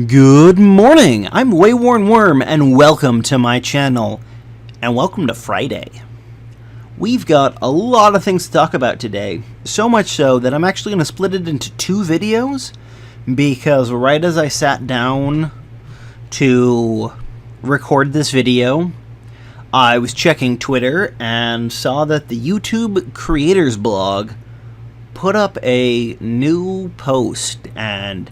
Good morning, I'm WaywornWyrm and welcome to my channel, and welcome to Friday. We've got a lot of things to talk about today, so much so that I'm actually going to split it into two videos, because right as I sat down to record this video, I was checking Twitter and saw that the YouTube creators blog put up a new post, and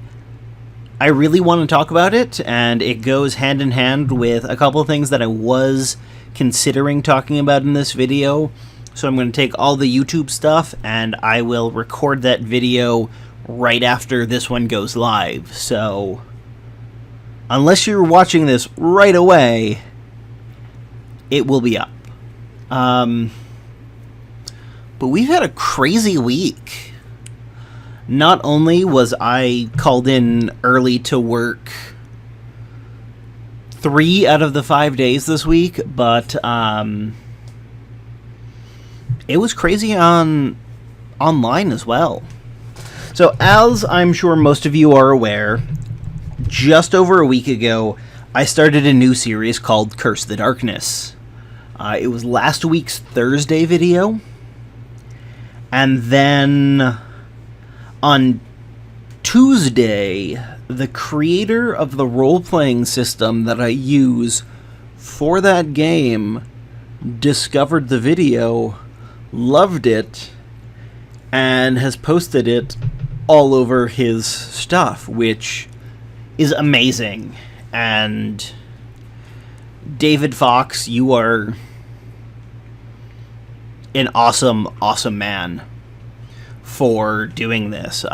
I really want to talk about it, and it goes hand in hand with a couple of things that I was considering talking about in this video. So I'm going to take all the YouTube stuff and I will record that video right after this one goes live. So unless you're watching this right away, it will be up. But we've had a crazy week. Not only was I called in early to work 3 out of the 5 days this week, but it was crazy online as well. So as I'm sure most of you are aware, just over a week ago, I started a new series called Curse the Darkness. It was last week's Thursday video, and then on Tuesday, the creator of the role-playing system that I use for that game discovered the video, loved it, and has posted it all over his stuff, which is amazing. And David Fox, you are an awesome, awesome man for doing this.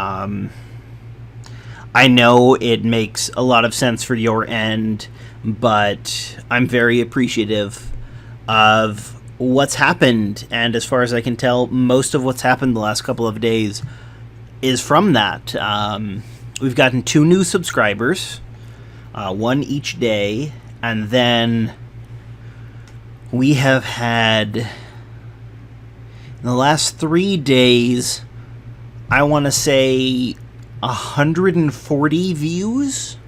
I know it makes a lot of sense for your end, but I'm very appreciative of what's happened, and as far as I can tell, most of what's happened the last couple of days is from that. We've gotten 2 new subscribers, 1 each day, and then we have had, in the last 3 days, I want to say 140 views.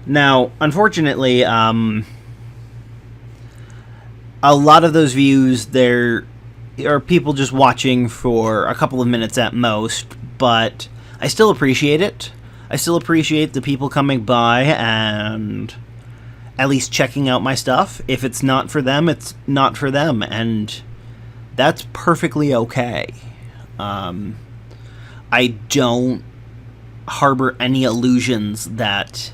Now, unfortunately, a lot of those views, there are people just watching for a couple of minutes at most, but I still appreciate it. I still appreciate the people coming by and at least checking out my stuff. If it's not for them, it's not for them, and that's perfectly okay. I don't harbor any illusions that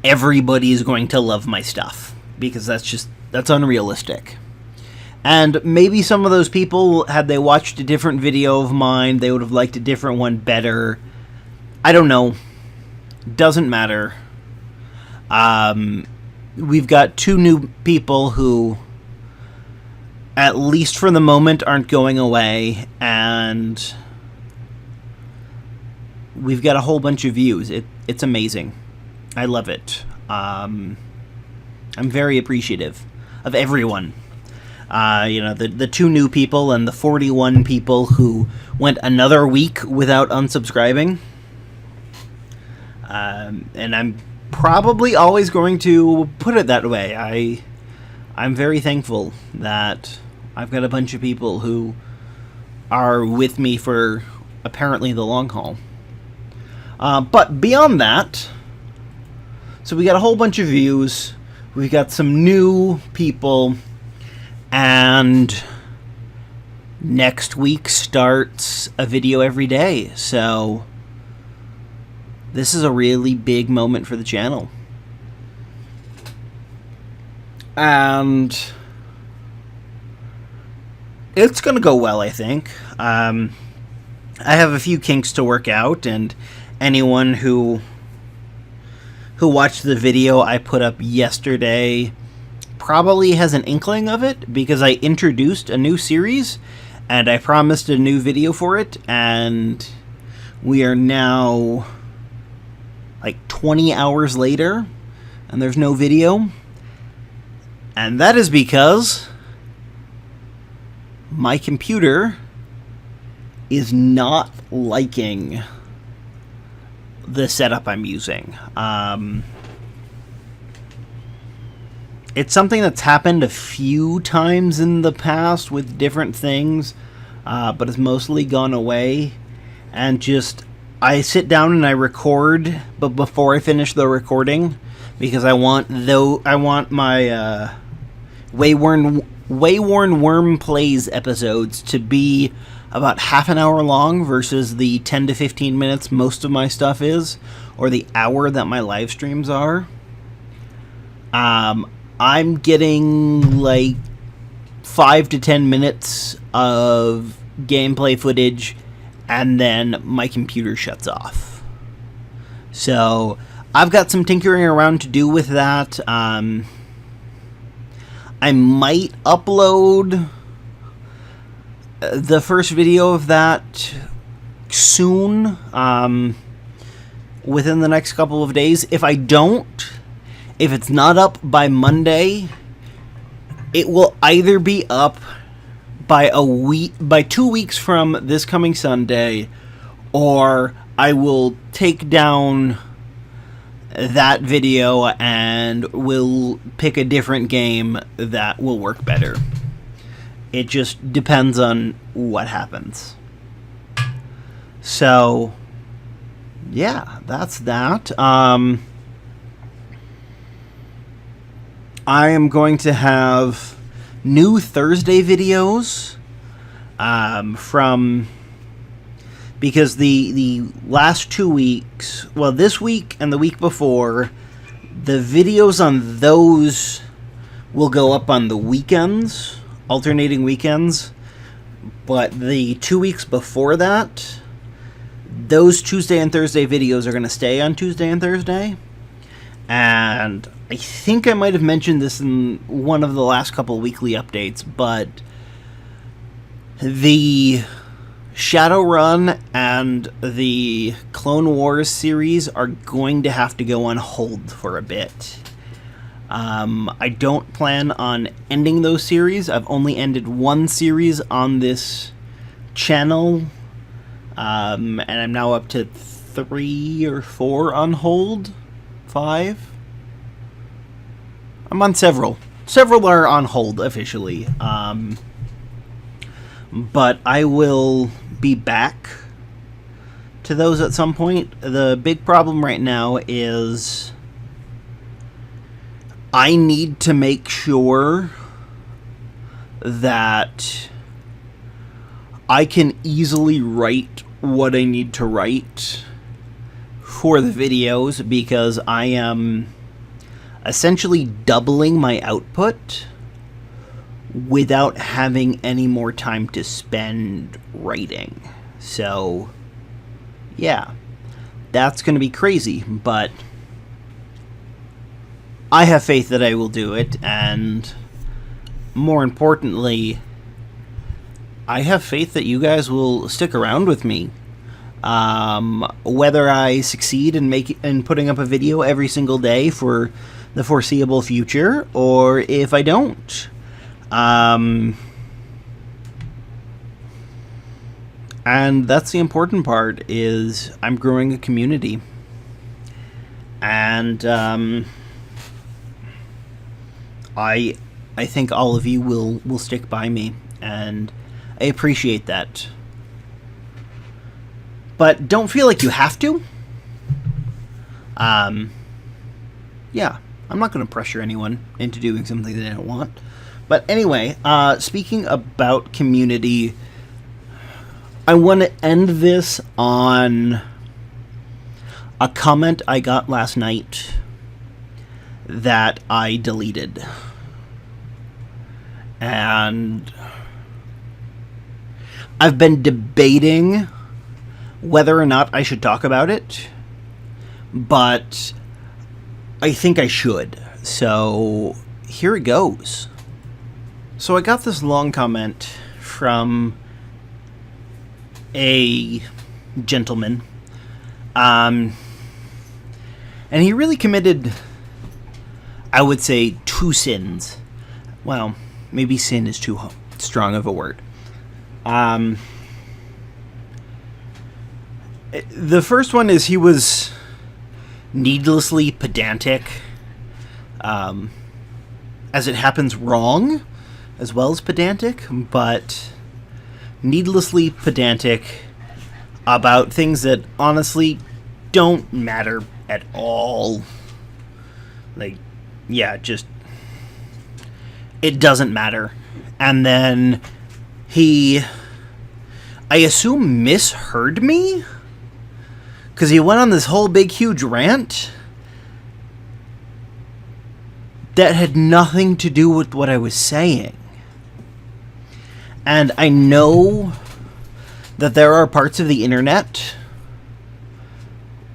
everybody is going to love my stuff, because that's unrealistic. And maybe some of those people, had they watched a different video of mine, they would have liked a different one better. I don't know. Doesn't matter. We've got 2 new people who, at least for the moment, aren't going away, and we've got a whole bunch of views. It's amazing. I love it. I'm very appreciative of everyone. The 2 new people and the 41 people who went another week without unsubscribing. And I'm probably always going to put it that way. I'm very thankful that I've got a bunch of people who are with me for apparently the long haul. But beyond that, so we got a whole bunch of views, we've got some new people, and next week starts a video every day. So this is a really big moment for the channel. And it's going to go well, I think. I have a few kinks to work out, and anyone who watched the video I put up yesterday probably has an inkling of it, because I introduced a new series, and I promised a new video for it, and we are now like 20 hours later, and there's no video. And that is because my computer is not liking the setup I'm using. It's something that's happened a few times in the past with different things, but it's mostly gone away. And just, I sit down and I record, but before I finish the recording, because I want my WaywornWyrm Plays episodes to be about half an hour long versus the 10 to 15 minutes most of my stuff is, or the hour that my live streams are. I'm getting like 5 to 10 minutes of gameplay footage, and then my computer shuts off. So I've got some tinkering around to do with that. I might upload the first video of that soon, within the next couple of days. If I don't, if it's not up by Monday, it will either be up by 2 weeks from this coming Sunday, or I will take down that video and will pick a different game that will work better. It just depends on what happens. So, yeah, that's that. I am going to have new Thursday videos because the last 2 weeks, well, this week and the week before, the videos on those will go up on the weekends, alternating weekends, but the 2 weeks before that, those Tuesday and Thursday videos are going to stay on Tuesday and Thursday. And I think I might have mentioned this in one of the last couple weekly updates, but the Shadowrun and the Clone Wars series are going to have to go on hold for a bit. I don't plan on ending those series. I've only ended one series on this channel, and I'm now up to 3 or 4 on hold. 5? I'm on several. Several are on hold officially. But I will be back to those at some point. The big problem right now is I need to make sure that I can easily write what I need to write for the videos, because I am essentially doubling my output without having any more time to spend writing. So, yeah, that's going to be crazy, but I have faith that I will do it, and more importantly, I have faith that you guys will stick around with me. Whether I succeed in putting up a video every single day for the foreseeable future, or if I don't. And that's the important part, is I'm growing a community. And I think all of you will stick by me, and I appreciate that. But don't feel like you have to. Yeah, I'm not going to pressure anyone into doing something they don't want. But anyway, speaking about community, I want to end this on a comment I got last night that I deleted. And I've been debating whether or not I should talk about it, but I think I should. So here it goes. So I got this long comment from a gentleman, and he really committed, I would say, 2 sins. Well, maybe sin is too strong of a word. The first one is he was needlessly pedantic, as it happens wrong, as well as pedantic, but needlessly pedantic about things that honestly don't matter at all. Like, yeah, just, it doesn't matter. And then he, I assume, misheard me? Because he went on this whole big, huge rant that had nothing to do with what I was saying. And I know that there are parts of the internet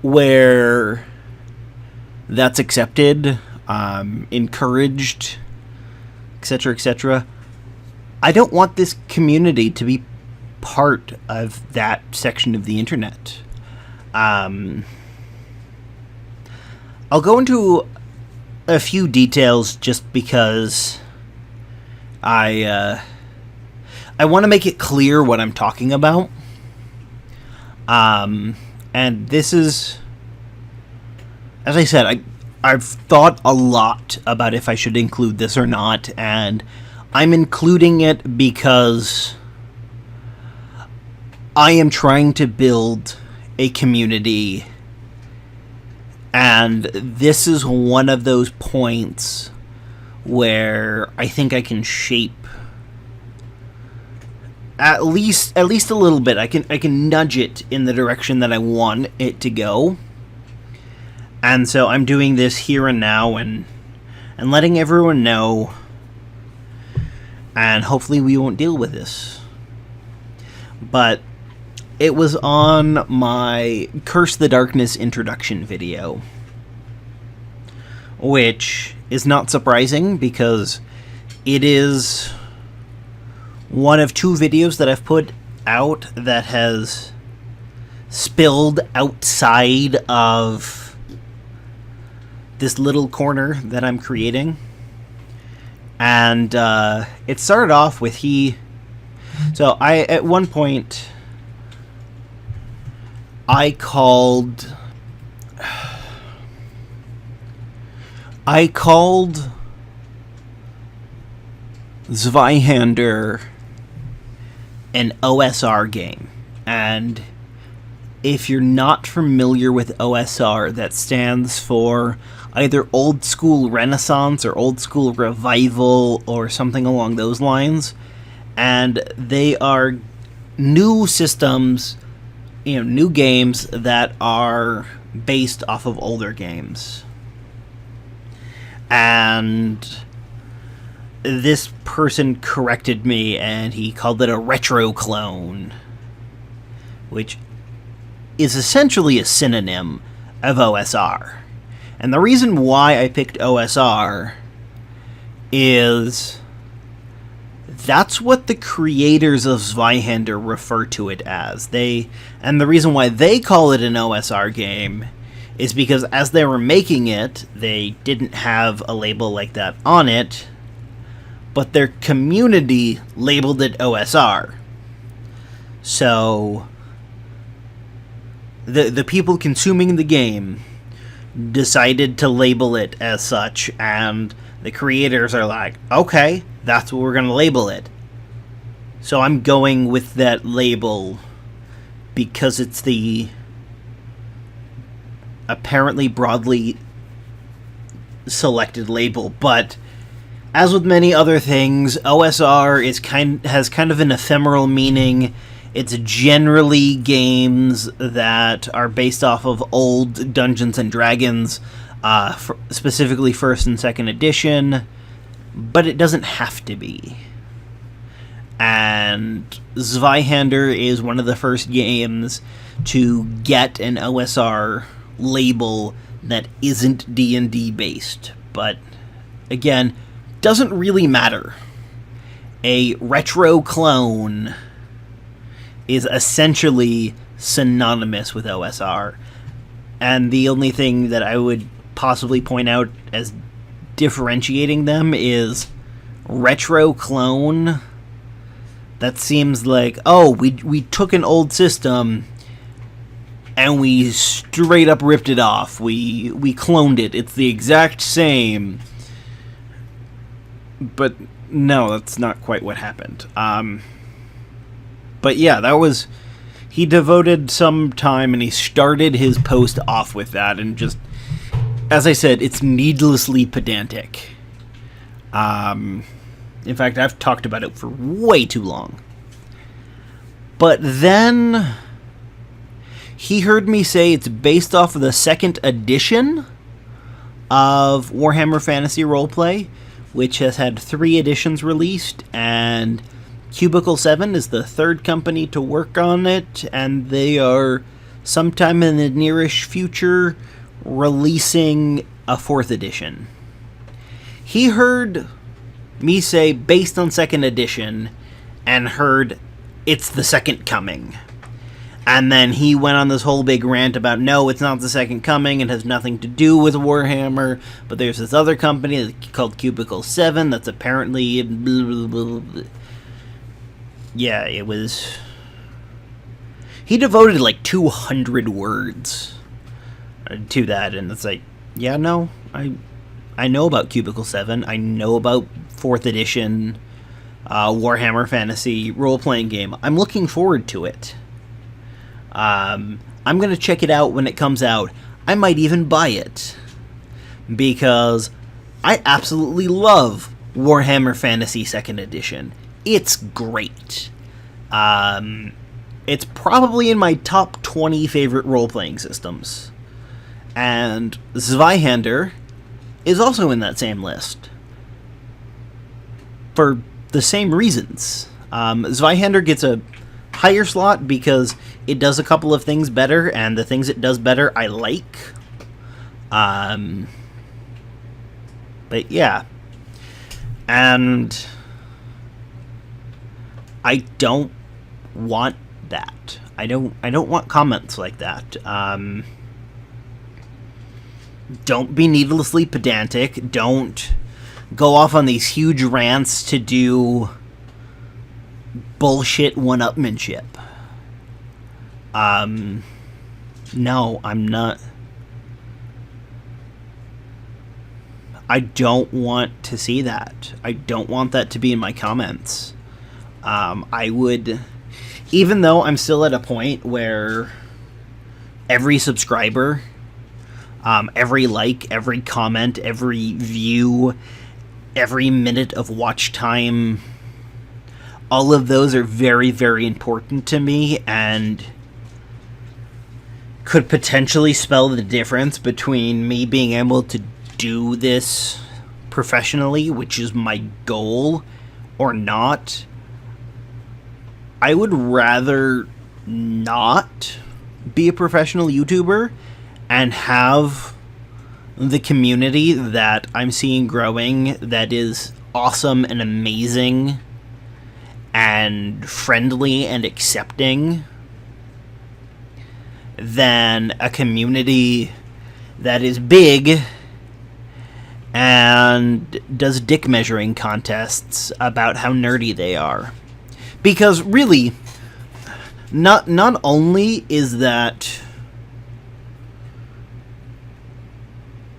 where that's accepted, encouraged, etc., etc. I don't want this community to be part of that section of the internet. I'll go into a few details just because I want to make it clear what I'm talking about. And this is, as I said, I've thought a lot about if I should include this or not, and I'm including it because I am trying to build a community, and this is one of those points where I think I can shape at least a little bit. I can nudge it in the direction that I want it to go. And so I'm doing this here and now and letting everyone know, and hopefully we won't deal with this. But it was on my Curse the Darkness introduction video, which is not surprising because it is one of two videos that I've put out that has spilled outside of this little corner that I'm creating. And it started off with so at one point I called Zweihander an OSR game. And if you're not familiar with OSR, that stands for either Old School Renaissance or Old School Revival or something along those lines. And they are new systems, new games that are based off of older games. And this person corrected me, and he called it a retro clone, which is essentially a synonym of OSR. And the reason why I picked OSR is that's what the creators of Zweihander refer to it as. And the reason why they call it an OSR game is because as they were making it, they didn't have a label like that on it, but their community labeled it OSR. So the people consuming the game decided to label it as such, and the creators are like, okay, that's what we're going to label it. So I'm going with that label because it's the apparently broadly selected label. But as with many other things, OSR has kind of an ephemeral meaning. It's generally games that are based off of old Dungeons and Dragons, specifically 1st and 2nd edition, but it doesn't have to be. And Zweihander is one of the first games to get an OSR label that isn't D&D based. But again, doesn't really matter. A retro clone is essentially synonymous with OSR. And the only thing that I would possibly point out as differentiating them is retro clone. That seems like, oh, we took an old system and we straight up ripped it off. We cloned it. It's the exact same. But no, that's not quite what happened. But yeah, that was... He devoted some time, and he started his post off with that, and just... As I said, it's needlessly pedantic. In fact, I've talked about it for way too long. But then... He heard me say it's based off of the second edition of Warhammer Fantasy Roleplay, which has had 3 editions released, and Cubicle 7 is the third company to work on it, and they are sometime in the nearish future releasing a 4th edition. He heard me say based on 2nd edition, and heard it's the second coming. And then he went on this whole big rant about, no, it's not the second coming, it has nothing to do with Warhammer, but there's this other company called Cubicle 7 that's apparently... Blah, blah, blah, blah. Yeah, it was... He devoted like 200 words to that, and it's like, yeah, no, I know about Cubicle 7, I know about 4th edition Warhammer Fantasy role-playing game. I'm looking forward to it. I'm going to check it out when it comes out. I might even buy it. Because I absolutely love Warhammer Fantasy 2nd Edition. It's great. It's probably in my top 20 favorite role-playing systems. And Zweihander is also in that same list. For the same reasons. Zweihander gets a higher slot because it does a couple of things better, and the things it does better I like. But yeah. And I don't want that. I don't want comments like that. Don't be needlessly pedantic. Don't go off on these huge rants to do bullshit one-upmanship. No, I'm not. I don't want to see that. I don't want that to be in my comments. I would, even though I'm still at a point where every subscriber, every like, every comment, every view, every minute of watch time, all of those are very, very important to me, and could potentially spell the difference between me being able to do this professionally, which is my goal, or not. I would rather not be a professional YouTuber and have the community that I'm seeing growing that is awesome and amazing and friendly and accepting than a community that is big and does dick measuring contests about how nerdy they are. Because really, not only is that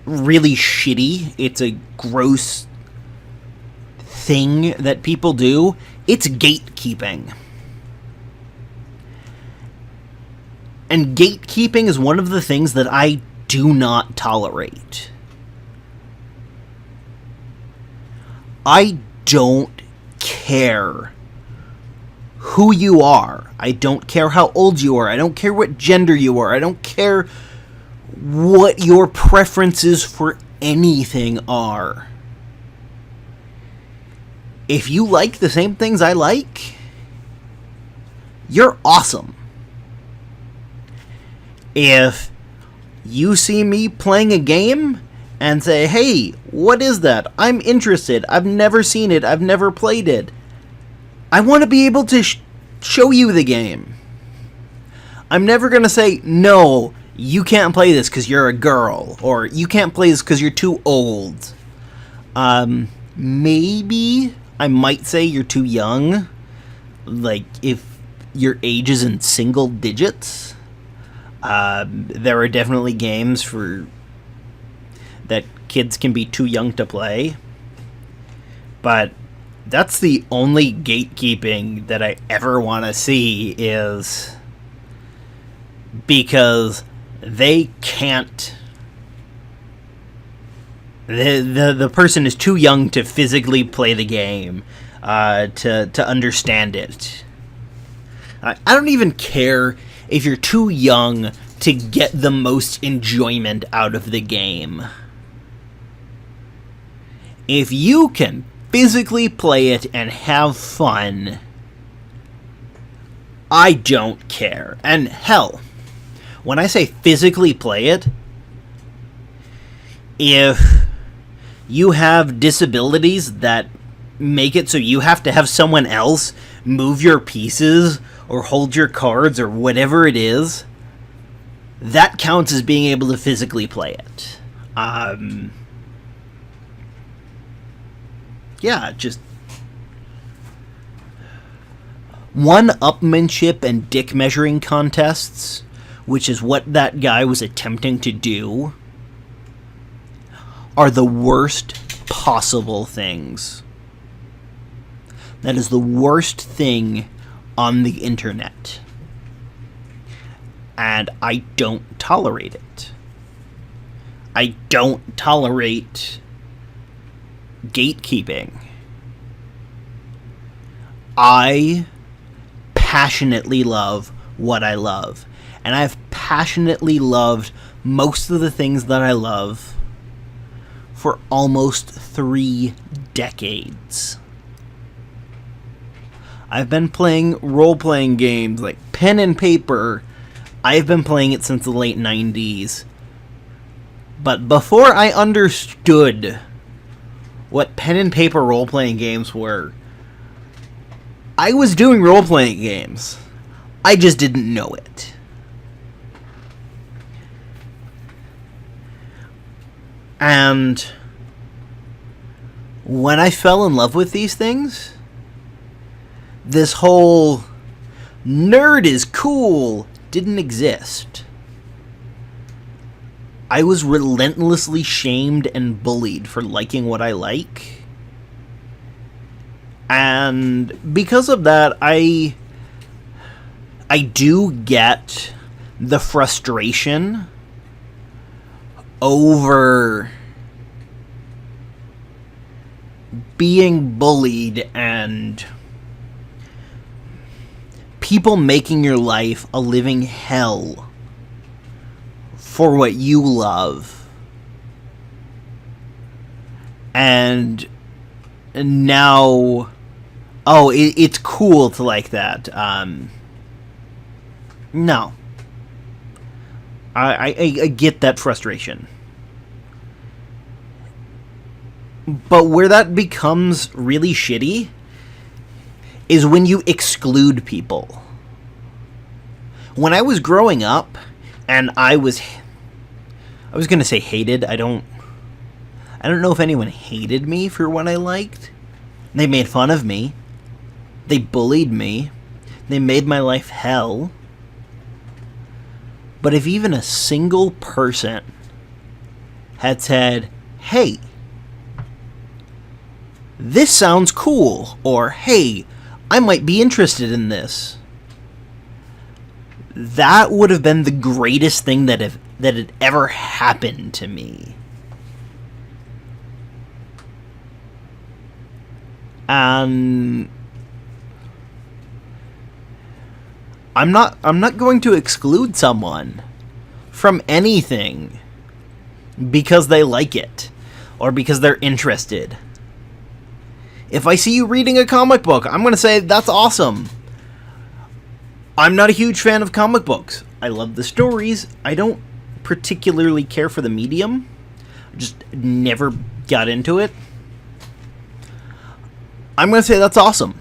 really shitty, it's a gross thing that people do, it's gatekeeping. And gatekeeping is one of the things that I do not tolerate. I don't care who you are. I don't care how old you are. I don't care what gender you are. I don't care what your preferences for anything are. If you like the same things I like, you're awesome. If you see me playing a game and say, hey, what is that? I'm interested. I've never seen it. I've never played it. I want to be able to show you the game. I'm never going to say, no, you can't play this because you're a girl, or you can't play this because you're too old. Maybe I might say you're too young, like if your age is in single digits. There are definitely games that kids can be too young to play, but that's the only gatekeeping that I ever want to see, is because they can't. The person is too young to physically play the game, to understand it. I don't even care if you're too young to get the most enjoyment out of the game. If you can physically play it and have fun, I don't care. And hell, when I say physically play it, if you have disabilities that make it so you have to have someone else move your pieces or hold your cards or whatever it is, that counts as being able to physically play it. Yeah, just one-upmanship and dick measuring contests, which is what that guy was attempting to do, are the worst possible things. That is the worst thing on the internet. And I don't tolerate it. I don't tolerate gatekeeping. I passionately love what I love. And I've passionately loved most of the things that I love for almost 3 decades. I've been playing role-playing games like pen and paper. I've been playing it since the late 90s. But before I understood what pen and paper role-playing games were, I was doing role-playing games. I just didn't know it. And when I fell in love with these things, this whole nerd is cool didn't exist. I was relentlessly shamed and bullied for liking what I like. And because of that, I do get the frustration over being bullied and people making your life a living hell for what you love. And now, it's cool to like that. No. I get that frustration. But where that becomes really shitty is when you exclude people. When I was growing up, and I was gonna say hated. I don't know if anyone hated me for what I liked. They made fun of me. They bullied me. They made my life hell. But if even a single person had said, hey, this sounds cool, or hey, I might be interested in this, that would have been the greatest thing that had ever happened to me. And I'm not going to exclude someone from anything because they like it or because they're interested. If I see you reading a comic book, I'm going to say, that's awesome. I'm not a huge fan of comic books. I love the stories. I don't particularly care for the medium. Just never got into it. I'm going to say that's awesome.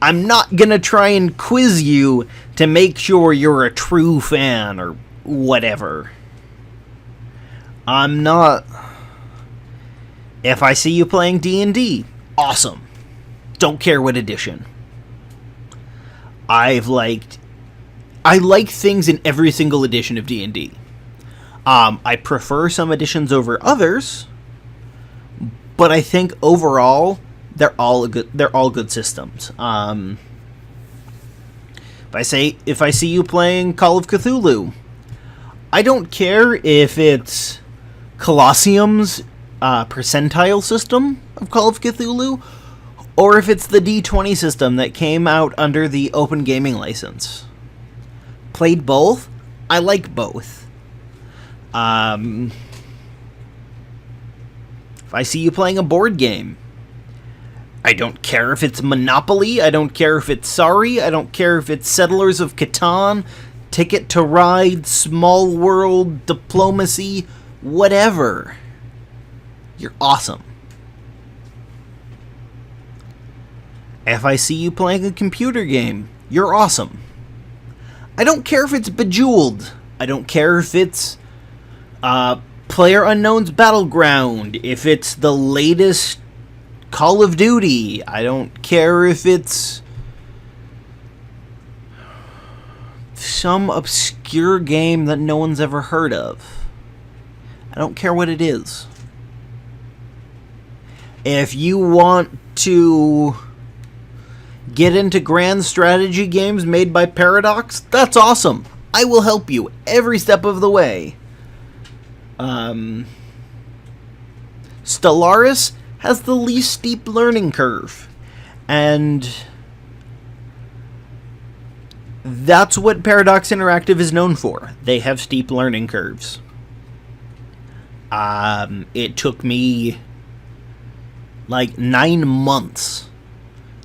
I'm not going to try and quiz you to make sure you're a true fan or whatever. I'm not... If I see you playing D&D, awesome. Don't care what edition. I've liked I like things in every single edition of D&D. I prefer some editions over others, but I think overall they're all good systems. If I see you playing Call of Cthulhu, I don't care if it's Colosseum's percentile system of Call of Cthulhu, or if it's the D20 system that came out under the Open Gaming license. Played both. I like both. If I see you playing a board game, I don't care if it's Monopoly, I don't care if it's Sorry, I don't care if it's Settlers of Catan, Ticket to Ride, Small World, Diplomacy, whatever. You're awesome. If I see you playing a computer game, you're awesome. I don't care if it's Bejeweled. I don't care if it's PlayerUnknown's Battleground, if it's the latest Call of Duty. I don't care if it's some obscure game that no one's ever heard of. I don't care what it is. If you want to get into grand strategy games made by Paradox, that's awesome. I will help you every step of the way. Stellaris has the least steep learning curve, and that's what Paradox Interactive is known for. They have steep learning curves. It took me like 9 months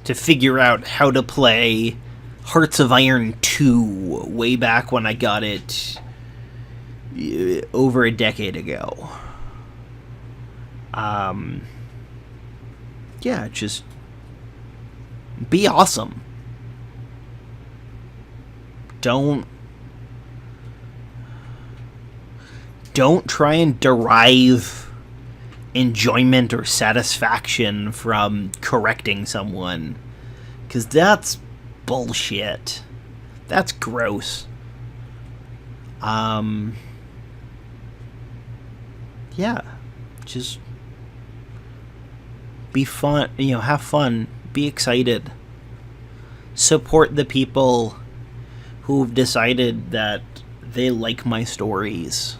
to figure out how to play Hearts of Iron 2 way back when I got it over a decade ago. Yeah, just be awesome. Don't try and derive enjoyment or satisfaction from correcting someone, because that's bullshit. That's gross. Yeah, just be fun, have fun, be excited, support the people who've decided that they like my stories.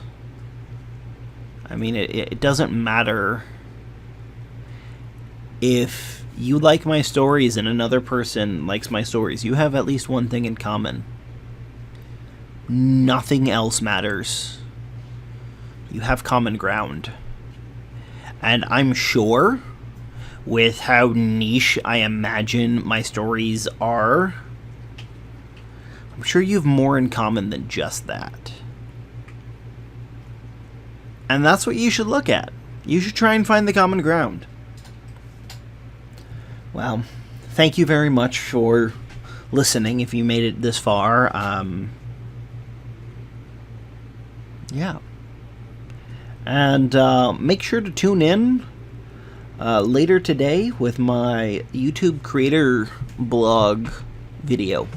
I mean, it doesn't matter if you like my stories and another person likes my stories. You have at least one thing in common. Nothing else matters. You have common ground. And I'm sure, with how niche I imagine my stories are, I'm sure you have more in common than just that. And that's what you should look at. You should try and find the common ground. Well, thank you very much for listening if you made it this far. Yeah. And make sure to tune in later today with my YouTube creator blog video.